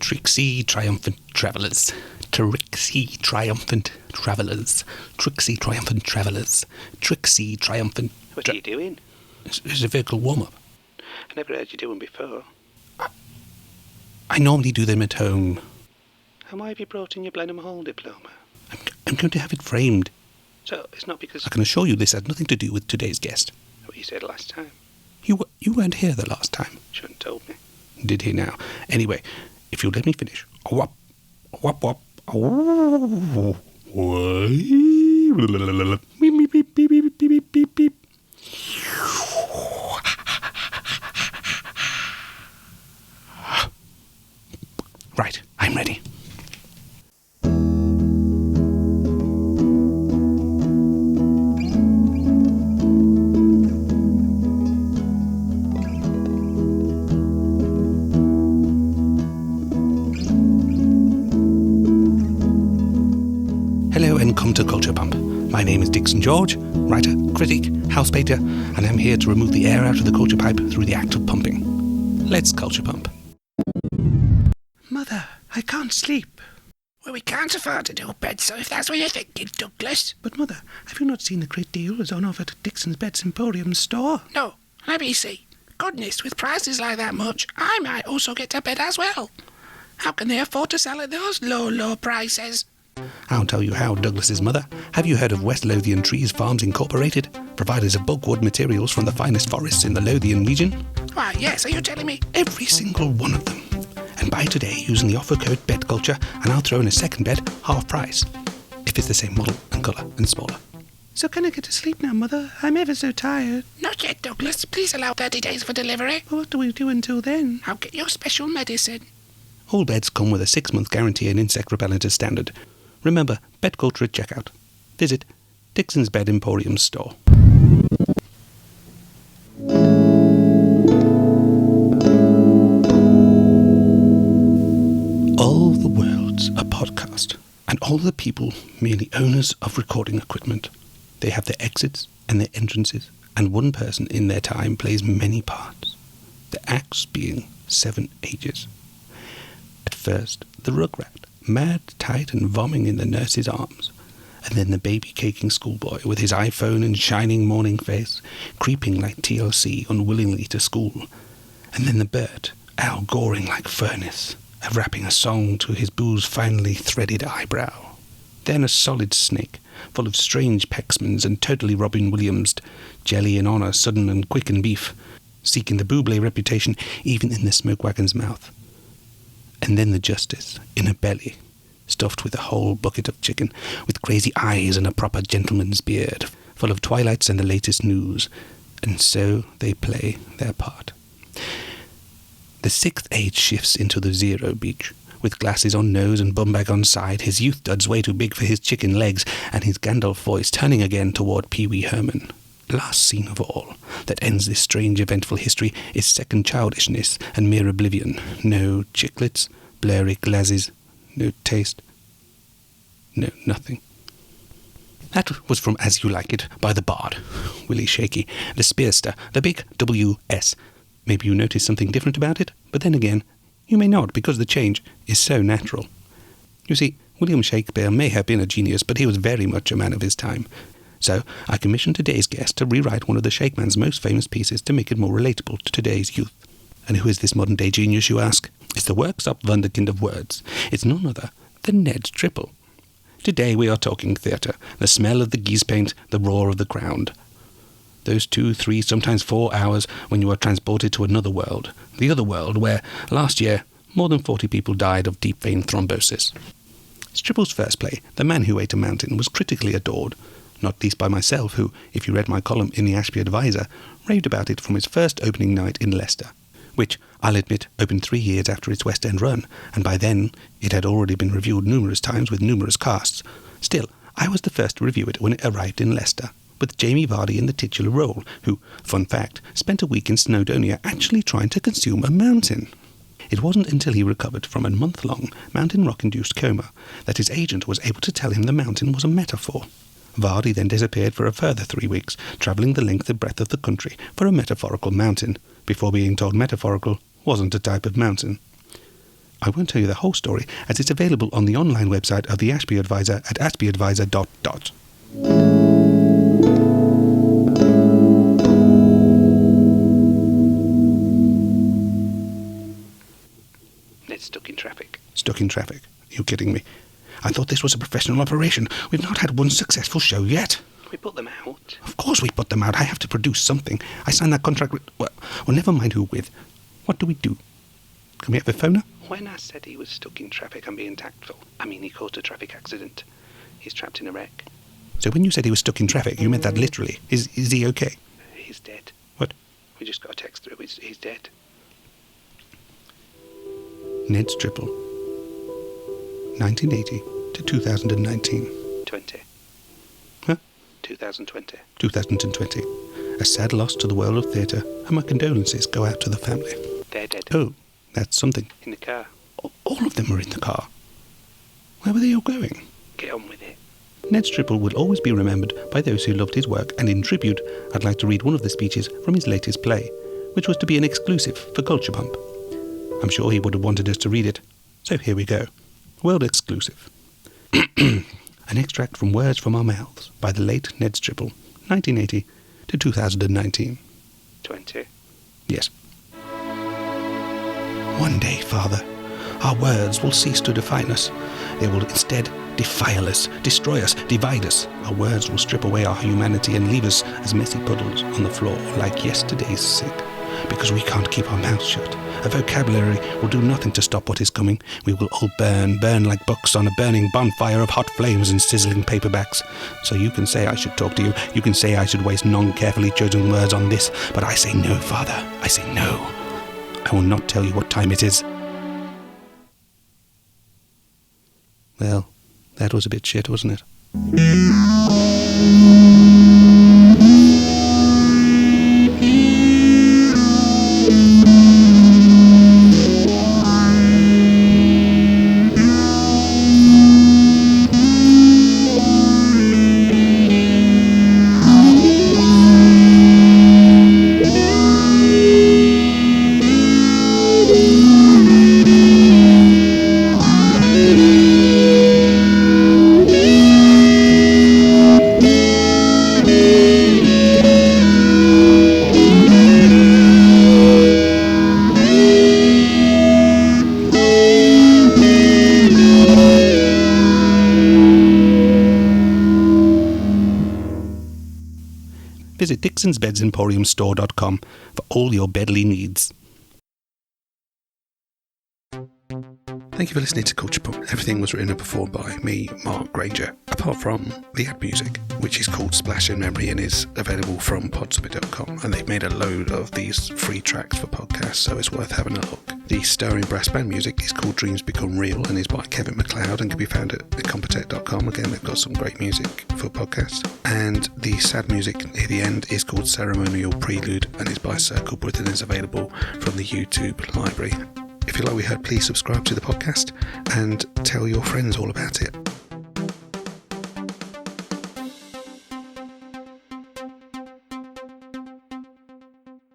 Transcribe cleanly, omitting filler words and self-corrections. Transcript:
Tricksy triumphant travellers. Tricksy triumphant travellers. Tricksy triumphant travellers. Tricksy triumphant... What are you doing? It's a vocal warm-up. I never heard you do them before. I normally do them at home. And why have you brought in your Blenheim Hall diploma? I'm going to have it framed. So, it's not because... I can assure you this has nothing to do with today's guest. What you said last time. You weren't here the last time. Shouldn't have told me. Did he now? Anyway, if you'll let me finish. Wop, wop, wop. Oh, beep, beep, beep, beep, beep, beep, beep. Right, I'm ready. Hello and come to Culture Pump. My name is Dixon George, writer, critic, house painter, and I'm here to remove the air out of the culture pipe through the act of pumping. Let's Culture Pump. Mother, I can't sleep. Well, we can't afford to do a bed, so if that's what you're thinking, Douglas. But Mother, have you not seen the great deals on offer at Dixon's Beds Emporium store? No, let me see. Goodness, with prices like that much, I might also get a bed as well. How can they afford to sell at those low prices? I'll tell you how, Douglas's mother. Have you heard of West Lothian Trees Farms Incorporated? Providers of bulkwood materials from the finest forests in the Lothian region? Why, yes, are you telling me? Every single one of them. And buy today using the offer code BEDCULTURE and I'll throw in a second bed, half price. If it's the same model and colour and smaller. So can I get to sleep now, Mother? I'm ever so tired. Not yet, Douglas. Please allow 30 days for delivery. Well, what do we do until then? I'll get your special medicine. All beds come with a 6-month guarantee and insect repellent as standard. Remember, Bed Culture at checkout. Visit Dixon's Bed Emporium store. All the world's a podcast, and all the people merely owners of recording equipment. They have their exits and their entrances, and one person in their time plays many parts, the acts being 7 ages. At first, the rugrat, mad, tight, and vomiting in the nurse's arms, and then the baby-caking schoolboy with his iPhone and shining morning face, creeping like TLC unwillingly to school, and then the Bert, Al goring like furnace, rapping a song to his booze finely threaded eyebrow. Then a solid snake, full of strange Pecksmans and totally Robin Williams'd, jelly and honour sudden and quick and beef, seeking the Bublé reputation even in the smoke wagon's mouth. And then the justice, in a belly, stuffed with a whole bucket of chicken, with crazy eyes and a proper gentleman's beard, full of twilights and the latest news. And so they play their part. The 6th age shifts into the 0 beach, with glasses on nose and bum bag on side, his youth duds way too big for his chicken legs, and his Gandalf voice turning again toward Pee Wee Herman. Last scene of all, that ends this strange eventful history, is second childishness and mere oblivion. No chiclets, blurry glasses, no taste, no nothing. That was from As You Like It by the Bard, Willie Shaky, the Spearster, the big W.S. Maybe you notice something different about it, but then again, you may not, because the change is so natural. You see, William Shakespeare may have been a genius, but he was very much a man of his time. So I commissioned today's guest to rewrite one of the Shakeman's most famous pieces to make it more relatable to today's youth. And who is this modern-day genius, you ask? It's the works-up wunderkind of words. It's none other than Ned Stripple. Today we are talking theatre, the smell of the geese paint, the roar of the ground. Those 2, 3, sometimes 4 hours when you are transported to another world, the other world where, last year, more than 40 people died of deep vein thrombosis. Stripple's first play, The Man Who Ate a Mountain, was critically adored, not least by myself, who, if you read my column in the Ashby Advisor, raved about it from its first opening night in Leicester, which, I'll admit, opened 3 years after its West End run, and by then it had already been reviewed numerous times with numerous casts. Still, I was the first to review it when it arrived in Leicester, with Jamie Vardy in the titular role, who, fun fact, spent a week in Snowdonia actually trying to consume a mountain. It wasn't until he recovered from a month-long mountain rock-induced coma that his agent was able to tell him the mountain was a metaphor. Vardy then disappeared for a further 3 weeks, travelling the length and breadth of the country for a metaphorical mountain, before being told metaphorical wasn't a type of mountain. I won't tell you the whole story, as it's available on the online website of the Ashby Advisor at ashbyadvisor.dot. Ned's stuck in traffic. Stuck in traffic? You're kidding me. I thought this was a professional operation. We've not had one successful show yet. We put them out. Of course we put them out. I have to produce something. I signed that contract with... Well, never mind who with. What do we do? Can we have a phoner? When I said he was stuck in traffic, I'm being tactful. I mean, he caused a traffic accident. He's trapped in a wreck. So when you said he was stuck in traffic, you meant that literally. Is he okay? He's dead. What? We just got a text through. He's dead. Ned Stripple, 1980 to 2019. 20. Huh? 2020. 2020. A sad loss to the world of theatre, and my condolences go out to the family. They're dead. Oh, that's something. In the car. All of them were in the car. Where were they all going? Get on with it. Ned Stripple will always be remembered by those who loved his work, and in tribute, I'd like to read one of the speeches from his latest play, which was to be an exclusive for Culture Pump. I'm sure he would have wanted us to read it, so here we go. World exclusive. An extract from Words from Our Mouths by the late Ned Stripple, 1980 to 2019. 20. Yes. One day, Father, our words will cease to define us. They will instead defile us, destroy us, divide us. Our words will strip away our humanity and leave us as messy puddles on the floor like yesterday's sink. Because we can't keep our mouths shut. A vocabulary will do nothing to stop what is coming. We will all burn like books on a burning bonfire of hot flames and sizzling paperbacks. So you can say I should talk to you. You can say I should waste non-carefully chosen words on this. But I say no, Father. I say no. I will not tell you what time it is. Well, that was a bit shit, wasn't it? Visit DixonsBedsEmporiumStore.com for all your bedly needs. Thank you for listening to Culture Pump. Everything was written and performed by me, Mark Granger, apart from the ad music, which is called Splash in Memory and is available from podsummit.com. And they've made a load of these free tracks for podcasts, so it's worth having a look. The stirring brass band music is called Dreams Become Real and is by Kevin MacLeod and can be found at incompetech.com. Again, they've got some great music for podcasts. And the sad music near the end is called Ceremonial Prelude and is by Circle Britain and is available from the YouTube library. If you like what we heard, please subscribe to the podcast and tell your friends all about it.